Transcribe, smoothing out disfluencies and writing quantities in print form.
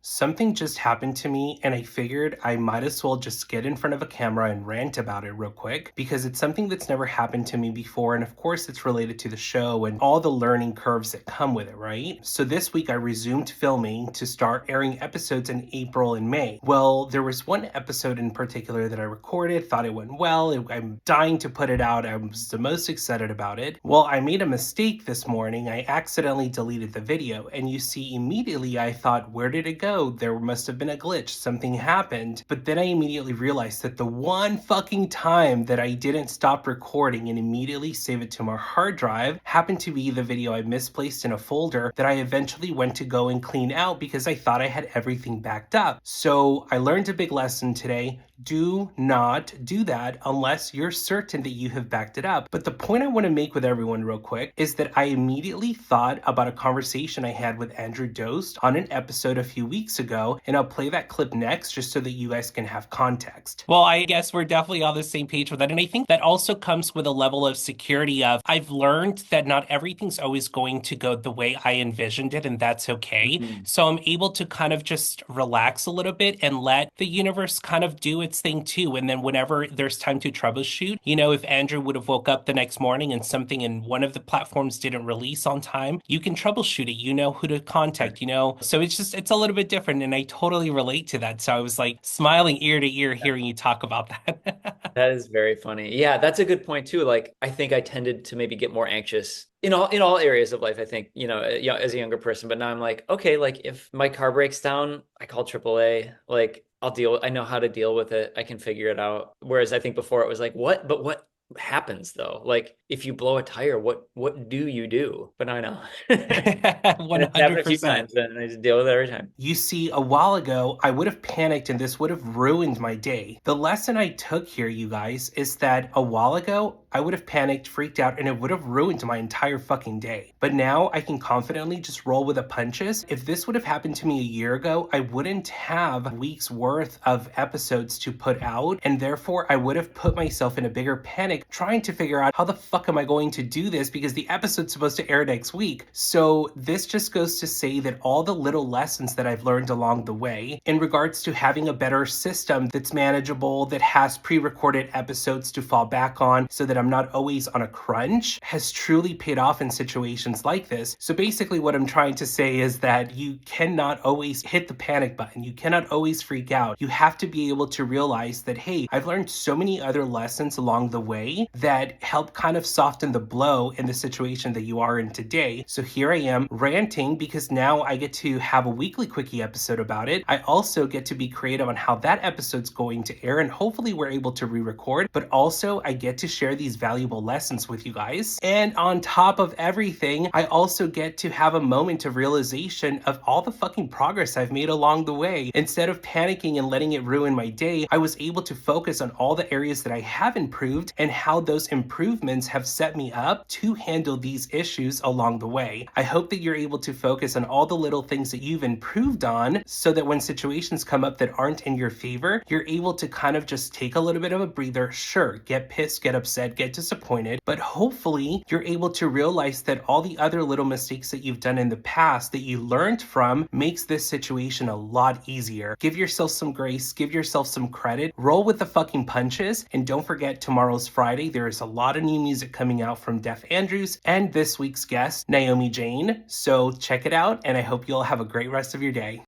Something just happened to me, and I figured I might as well just get in front of a camera and rant about it real quick because it's something that's never happened to me before. And of course, it's related to the show and all the learning curves that come with it, right? So this week, I resumed filming to start airing episodes in April and May. Well, there was one episode in particular that I recorded, thought it went well. I'm dying to put it out. I was the most excited about it. Well, I made a mistake this morning. I accidentally deleted the video, and you see, immediately I thought, where did it go? There must have been a glitch, something happened. But then I immediately realized that the one fucking time that I didn't stop recording and immediately save it to my hard drive happened to be the video I misplaced in a folder that I eventually went to go and clean out because I thought I had everything backed up. So I learned a big lesson today. Do not do that unless you're certain that you have backed it up. But the point I want to make with everyone real quick is that I immediately thought about a conversation I had with Andrew Dost on an episode a few weeks ago, and I'll play that clip next just so that you guys can have context. Well, I guess we're definitely on the same page with that. And I think that also comes with a level of security of I've learned that not everything's always going to go the way I envisioned it, and that's okay. Mhm. So I'm able to kind of just relax a little bit and let the universe kind of do its thing too. And then whenever there's time to troubleshoot, if Andrew would have woke up the next morning and something in one of the platforms didn't release on time, you can troubleshoot it. You know who to contact, So it's a little bit different. And I totally relate to that. So I was like smiling ear to ear hearing you talk about that. That is very funny. Yeah, that's a good point too. Like, I think I tended to maybe get more anxious in all areas of life. I think, as a younger person, but now I'm like, okay, like if my car breaks down, I call AAA. Like, I know how to deal with it. I can figure it out. Whereas I think before it was like, what? But what happens though? Like, if you blow a tire, what do you do? But now I know. And it's happened a few 100%. times, and I just deal with it every time. You see, a while ago, I would have panicked and this would have ruined my day. The lesson I took here, you guys, is that a while ago, I would have panicked, freaked out, and it would have ruined my entire fucking day. But now I can confidently just roll with the punches. If this would have happened to me a year ago, I wouldn't have weeks worth of episodes to put out, and therefore I would have put myself in a bigger panic trying to figure out how the fuck am I going to do this because the episode's supposed to air next week. So this just goes to say that all the little lessons that I've learned along the way in regards to having a better system that's manageable, that has pre-recorded episodes to fall back on so that I'm not always on a crunch, has truly paid off in situations like this. So basically what I'm trying to say is that you cannot always hit the panic button. You cannot always freak out. You have to be able to realize that, hey, I've learned so many other lessons along the way that help kind of soften the blow in the situation that you are in today. So here I am ranting because now I get to have a weekly Quickie episode about it. I also get to be creative on how that episode's going to air, and hopefully we're able to re-record, but also I get to share these valuable lessons with you guys. And on top of everything, I also get to have a moment of realization of all the fucking progress I've made along the way. Instead of panicking and letting it ruin my day, I was able to focus on all the areas that I have improved and how those improvements have set me up to handle these issues along the way. I hope that you're able to focus on all the little things that you've improved on so that when situations come up that aren't in your favor, you're able to kind of just take a little bit of a breather. Sure, get pissed, get upset, get disappointed, but hopefully you're able to realize that all the other little mistakes that you've done in the past that you learned from makes this situation a lot easier. Give yourself some grace, give yourself some credit, roll with the fucking punches, and don't forget tomorrow's Friday. There is a lot of new music coming out from Def Andrews and this week's guest, Naomi Jane. So check it out, and I hope you'll have a great rest of your day.